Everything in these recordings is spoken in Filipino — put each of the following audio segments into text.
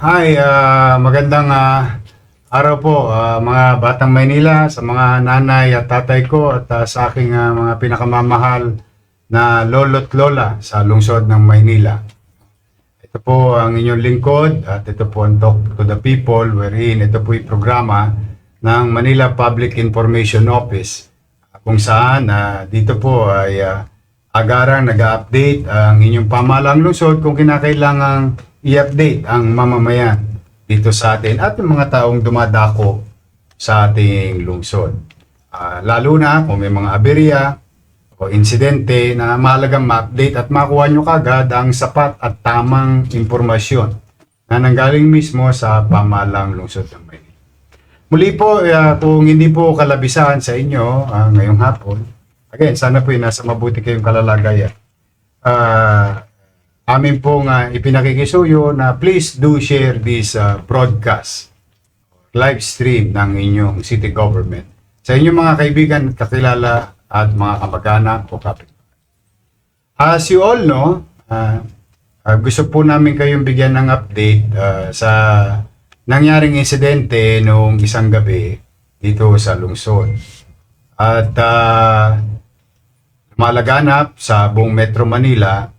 Hi, magandang araw po mga Batang Maynila, sa mga nanay at tatay ko at sa aking mga pinakamamahal na lolo't lola sa lungsod ng Maynila. Ito po ang inyong lingkod at ito po ang Talk to the People wherein ito po yung programa ng Manila Public Information Office kung saan dito po ay agarang nag-update ang inyong pamahalaang lungsod kung kinakailangang i-update ang mamamayan dito sa atin at yung mga taong dumadako sa ating lungsod. Lalo na kung may mga aberya o insidente na mahalagang ma-update at makuha nyo kagad ang sapat at tamang impormasyon na nanggaling mismo sa pamahalaang lungsod ng Maynila. Muli po, kung hindi po kalabisan sa inyo ngayong hapon, again, sana po nasa mabuti kayong kalalagayan. Amin pong ipinakikisuyo na please do share this broadcast, live stream ng inyong city government sa inyong mga kaibigan, kakilala at mga kamag-anak o kapitbahay. As you all know, gusto po namin kayong bigyan ng update sa nangyaring insidente noong isang gabi dito sa lungsod. At lumalaganap sa buong Metro Manila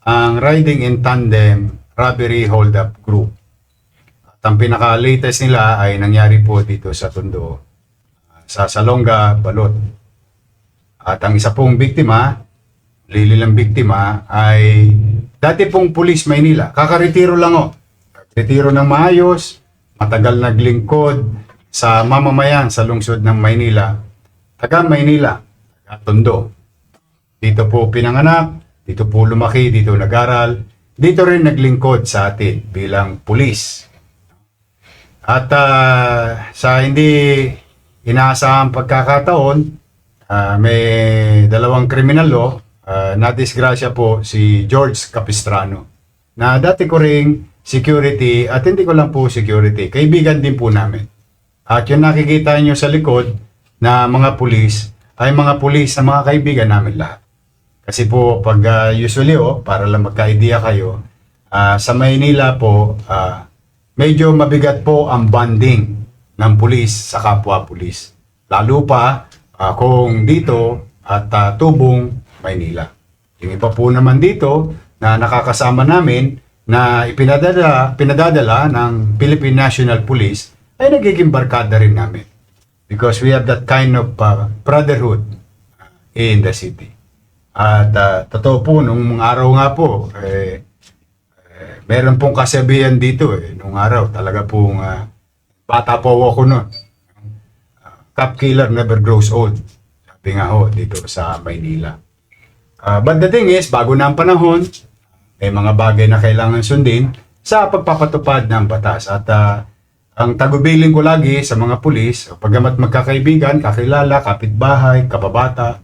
ang Riding in Tandem Robbery Hold-up Group. At ang pinaka-latest nila ay nangyari po dito sa Tondo, sa Salonga, Balot. At ang isa pong biktima, lililang biktima, ay dati pong Pulis Maynila. Kakaretiro lang o. Retiro ng maayos, matagal naglingkod sa mamamayan sa lungsod ng Maynila. Taga Maynila, taga Tondo. Dito po pinanganak, dito po lumaki, dito nag-aral, dito rin naglingkod sa atin bilang pulis. At sa hindi inaasahang pagkakataon, may dalawang criminal law, na-disgrasya po si George Capistrano, na dati ko ring security at hindi ko lang po security, kaibigan din po namin. At yung nakikita nyo sa likod na mga pulis, ay mga pulis na mga kaibigan namin lahat. Kasi po, pag usually, para lang magka-idea kayo, sa Maynila po, medyo mabigat po ang bonding ng pulis sa kapwa-pulis. Lalo pa kung dito at tubong Maynila. Yung iba po naman dito na nakakasama namin na pinadadala ng Philippine National Police ay nagiging barkada rin namin. Because we have that kind of brotherhood in the city. At totoo po, nung araw nga po, meron pong kasabihan dito nung araw, talaga pong bata po ako noon. Cop killer never grows old. Sabi nga ho, dito sa Maynila. But the thing is, bago na ang panahon, may mga bagay na kailangan sundin sa pagpapatupad ng batas. At ang tagubilin ko lagi sa mga pulis, pagamat magkakaibigan, kakilala, kapitbahay, kababata,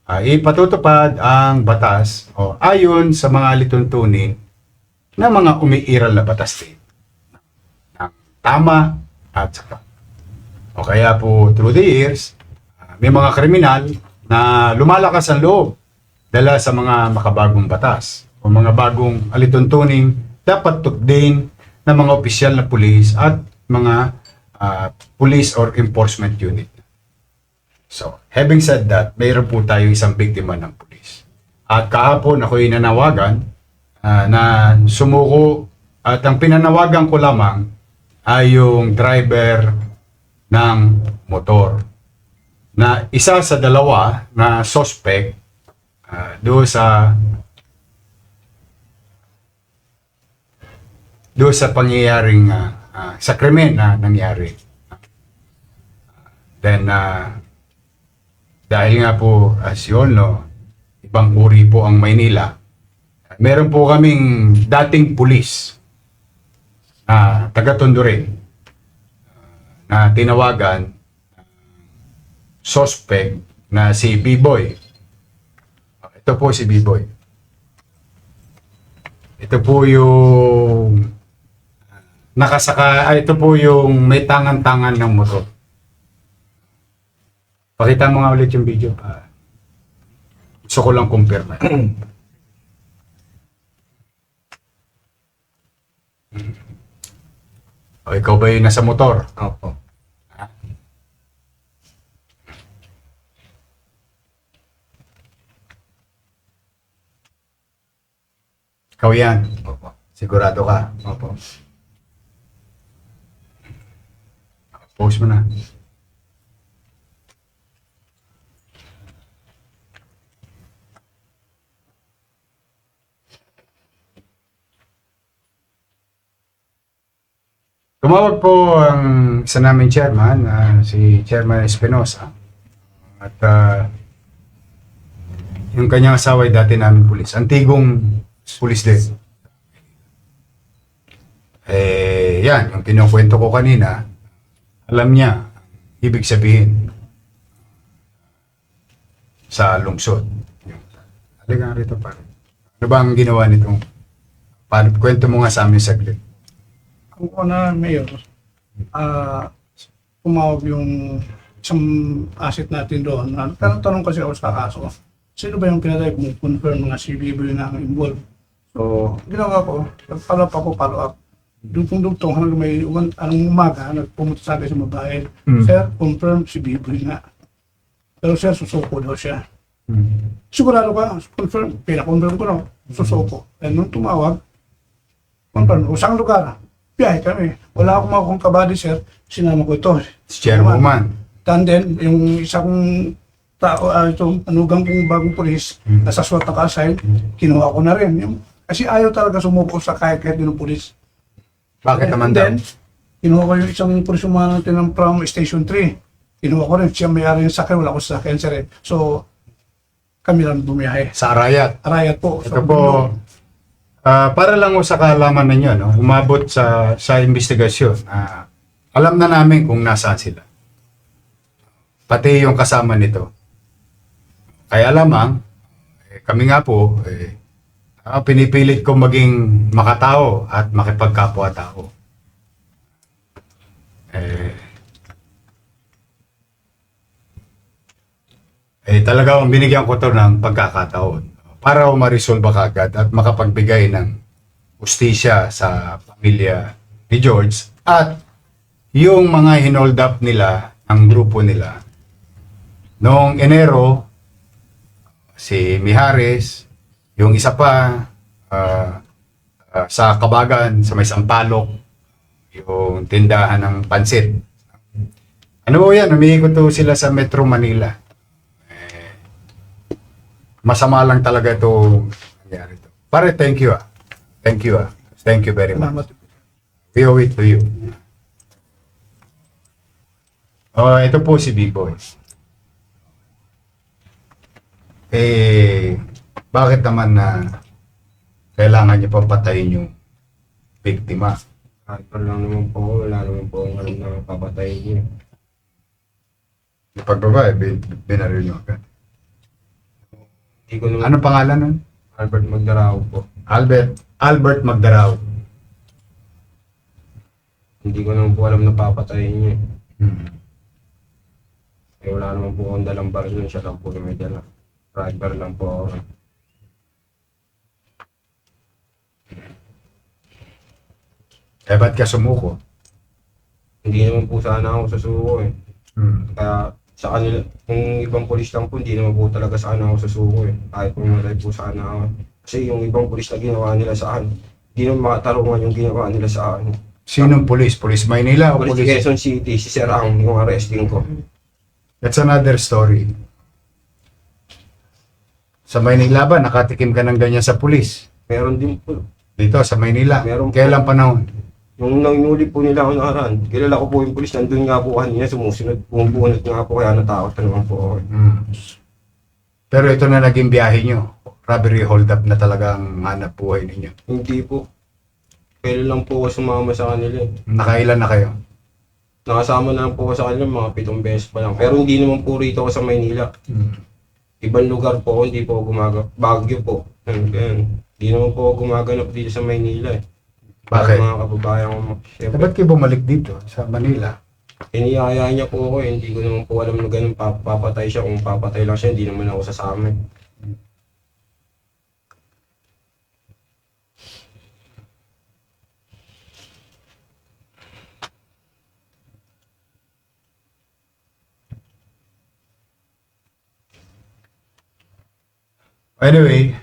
ipatutupad ang batas ayon sa mga lituntunin ng mga umiiral na batas din. Ng tama at saka. O kaya po through the years, may mga kriminal na lumalakas ang loob dala sa mga makabagong batas o mga bagong alituntuning dapat tupdin ng mga opisyal na pulis at mga police or enforcement unit. So, having said that, mayroon po tayong isang biktima ng pulis. At kahapon ako'y nanawagan na sumuko at ang pinanawagan ko lamang ay yung driver ng motor. Na isa sa dalawa na suspect doon sa pangyayaring sa krimen na nangyari. Then, dahil nga po, as you all know, ibang uri po ang Maynila. Meron po kaming dating pulis na taga-Tondo rin na tinawagan suspect na si B-Boy. Ito po si B-Boy. Ito po yung ito po yung may tangan-tangan ng motor. Pakita mo nga ulit yung video. Gusto ko lang kumpirma. O ikaw ba yung nasa motor? Opo. Ikaw yan. Opo. Sigurado ka. Opo. Post mo na. Tumawag po ang isa naming chairman, si Chairman Espinosa. At yung kanyang asawa ay dati namin pulis. Antigong pulis din. Yan, yung kinukwento ko kanina, alam niya, ibig sabihin, sa lungsod. Halika nga rito, pare. Ano ba ang ginawa nitong? Kwento mo nga sa amin saglit. Ang una, Mayor, tumawag yung isang asset natin doon. Tanong kasi ako sa kaso, sino ba yung pinatay kung confirm mga CBB na involved? So, ginawa ko, nag-follow up ako, follow up. Dugtong hanggang may anong umaga, nagpumunta sa akin sa babae. Sir, confirm si Biboy nga. Pero sir, susuko daw siya. Sigurado ka, confirm, pinakonfirm ko na, susuko. And nung tumawag, confirm, o saan lugar? Biyahe kami. Wala akong makakong kabady, sir. Sinama ko ito. Si Chairwoman. Tanden, yung isa kong tao, itong anugang kong bagong polis, nasa SWAT naka-assign, kinuha ko na rin. Kasi ayaw talaga sumuko sa kahit ng polis. Bakit naman daw? Then, kinuha ko yung isang polis umano natin from Station 3. Kinuha ko rin, siya may-ari yung sakyan, wala ko sa sakyan, sir. So, kami lang bumiyahe. Sa Arayat. Arayat po. Ito po, para lang sa kaalaman ninyo, no, umabot sa investigasyon, alam na namin kung nasaan sila. Pati yung kasama nito. Kaya lamang, kami nga po, pinipilit ko maging makatao at makipagkapwa-tao. Talagang binigyan ko to ng pagkakataon para ma-resolve kagad at makapagbigay ng ustisya sa pamilya ni George at yung mga hinold up nila, ang grupo nila. Noong Enero, si Mijares, yung isa pa sa Kabagan, sa may Sampaloc, yung tindahan ng pansit. Ano po yan, umiikot to sila sa Metro Manila. Masama lang talaga ito nangyari ito. Pare, thank you Thank you Thank you very much. We owe it to you. Ito po si B-Boy. Bakit naman na kailangan niyo pang patayin yung biktima? Hyper lang naman po, wala naman po ang alam na papatayin niya. Yung pagbabae, binaril niyo agad. Hindi ko naman, Ano pangalan nun? Albert Magdarao po. Albert Magdarao. Hindi ko naman po alam na papatayin niya. Hmm. Wala naman po akong dalang baril nun, siya lang po yung may dala. Driver lang po ako. Ba't ka sumuko? Hindi naman po sana ako susuko eh. Kaya sa kanila, kung ibang polis lang po, hindi naman po talaga sana ako susuko eh. Kahit pumatay po sana ako. Kasi yung ibang polis na ginawa nila sa akin, hindi naman makatarungan yung ginawa nila sa akin. Sinong police? Police Maynila o Polis police? Quezon City, si Sir Ang, yung arresting ko. That's another story. Sa Maynila ba, nakatikim ka ng ganyan sa police? Meron din po. Dito sa Maynila? Meron po. Kailan panahon? Yung nangyuli po nila ako nakaraan, kilala ko po yung polis, nandun nga po kanina, sumusunod, bumubunot nga po, kaya natakot na naman po ako. Pero ito na naging biyahe nyo. Robbery hold up na talagang hanap buhay ninyo. Hindi po. Kailan lang po ako sumama sa kanila eh. Nakailan na kayo? Nakasama na lang po ako sa kanila, mga 7 beses pa lang. Pero hindi naman po rito ako sa Maynila. Ibang lugar po ako, hindi po ako gumaganap. Baguio po. Ganyan. Hindi naman po ako gumaganap dito sa Maynila eh. Bakit? Mga kababayan ko, siyempre, Ba't kayo bumalik dito sa Manila? iniyaya niya po ako eh. Hindi ko naman po alam na ganun papatay siya. Kung papatay lang siya, hindi naman ako sasama eh. Anyway,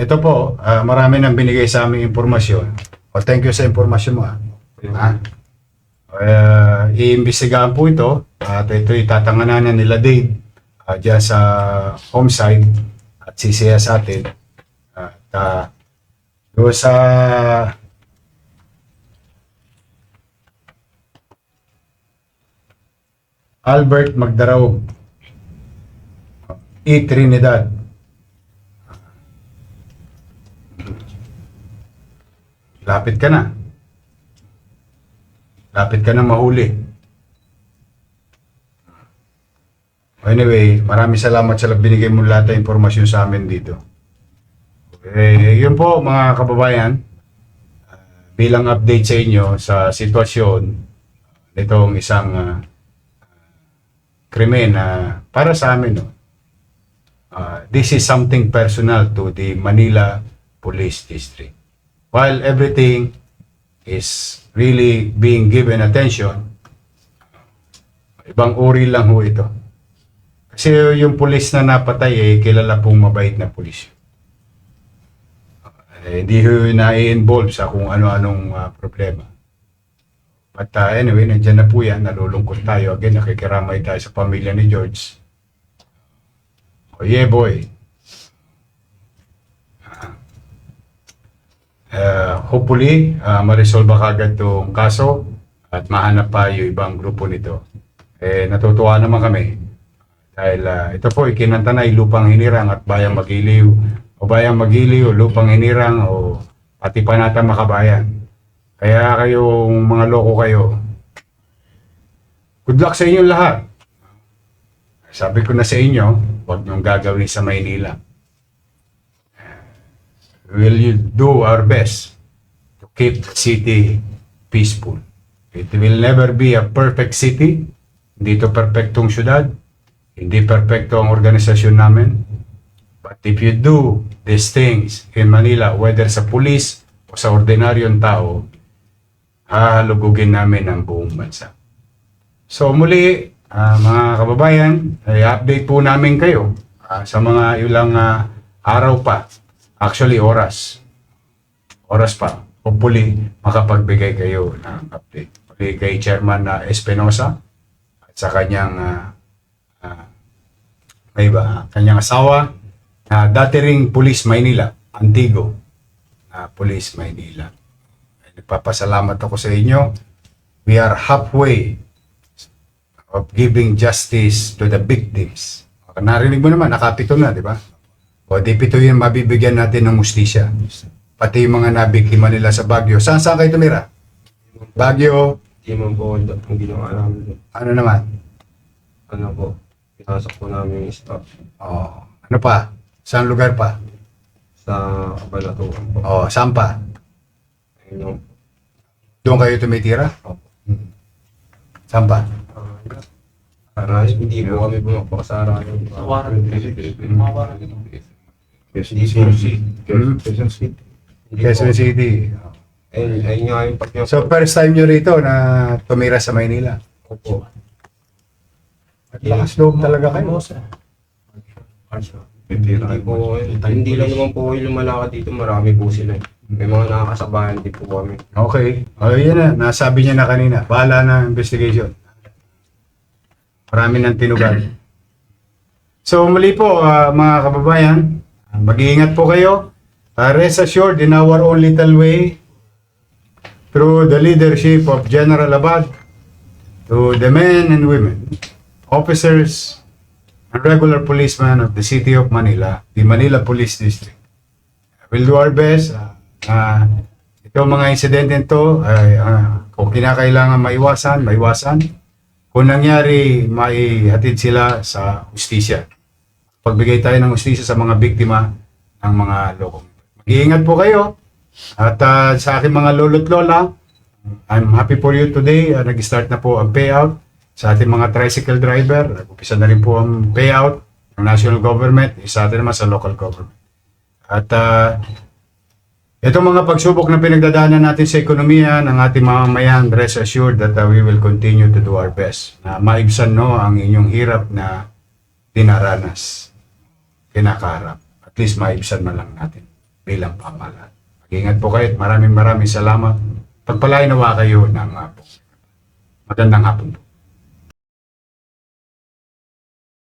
ito po, marami nang binigay sa aming impormasyon. Thank you sa impormasyon mo. Iimbestigahan po ito at ito itatanganan nila Dave dyan sa homeside at sisiya sa atin. At doon sa Albert Magdaraog, Trinidad. Lapit ka na. Lapit ka na mahuli. Anyway, maraming salamat sa binigay mo lahat ng impormasyon sa amin dito. Yun po mga kababayan, bilang update sa inyo sa sitwasyon nitong isang krimen na para sa amin. This is something personal to the Manila Police District. While everything is really being given attention, ibang uri lang ho ito. Kasi yung pulis na napatay kilala pong mabait na pulis. Hindi ho na-involve sa kung ano-anong problema. But anyway, nandiyan na po yan, nalulungkot tayo. Again, nakikiramay tayo sa pamilya ni George. Oh yeah boy. Hopefully, ma-resolve kagad itong kaso at mahanap pa yung ibang grupo nito. Natutuwa naman kami dahil ito po ikinantanay lupang hinirang at bayang magiliw o bayang magiliw, lupang hinirang o pati panatang makabayan. Kaya kayong mga loko kayo, good luck sa inyong lahat. Sabi ko na sa inyo, huwag niyong gagawin sa Maynila. Will you do our best to keep the city peaceful. It will never be a perfect city. Hindi ito perfectong syudad. Hindi perfecto ang organisasyon namin. But if you do these things in Manila, whether sa pulis o sa ordinaryong tao, hahalugugin namin ang buong bansa. So muli, mga kababayan, i-update po namin kayo sa mga ilang araw pa. Actually, oras pa. Hopefully, makapagbigay kayo ng update. Muli kay Chairman Espinosa at sa kanyang kanyang asawa na dati ring Police Maynila, Antigo na Police Maynila. Nagpapasalamat ako sa inyo. We are halfway of giving justice to the victims. Narinig mo naman, nakapito na, di ba? O di pito yun mabibigyan natin ng mustisya. Pati yung mga nabiktima nila sa Baguio. Saan kayo tumira? Baguio. Hindi man po ang ginawa namin. Ano naman? Ano po, pinasok po namin yung staff Ano pa? Saan lugar pa? sa Cabanatuan po. Saan pa? Ayun yung Doon kayo tumitira? Saan pa? hindi po kami bumapakasara. Quezon City. Quezon City. Ayun nga yung pag So first time nyo rito na tumira sa Maynila? po. At lakas loob talaga kayo. Hindi lang naman po kayo lumalakad dito, marami po sila. May mga nakakasabayan din po kami. Okay. Yan na. Nasabi niya na kanina. Bahala na ang investigation. Marami nang tinugan. So muli po mga kababayan, mag-iingat po kayo. Rest assured in our own little way, through the leadership of General Abad, to the men and women, officers, and regular policemen of the City of Manila, the Manila Police District. We'll do our best. Itong mga insidente ito, kung kinakailangan maiwasan. Kung nangyari, maihatid sila sa hustisya. Pagbigay tayo ng hustisya sa mga biktima ng mga lokong. Mag-iingat po kayo. At sa aking mga lolo't lola, I'm happy for you today. Nag-start na po ang payout sa ating mga tricycle driver. Nag-upisa na rin po ang payout ng national government, isa atin naman sa local government. At itong mga pagsubok na pinagdadaanan natin sa ekonomiya ng ating mamamayan, rest assured that we will continue to do our best na maibsan ang inyong hirap na dinaranas, kinakaharap. At at least maibsan man lang natin bilang pamahalaan. Mag-ingat po kayo at maraming salamat. Pagpalain nawa kayo ng magandang hapon po.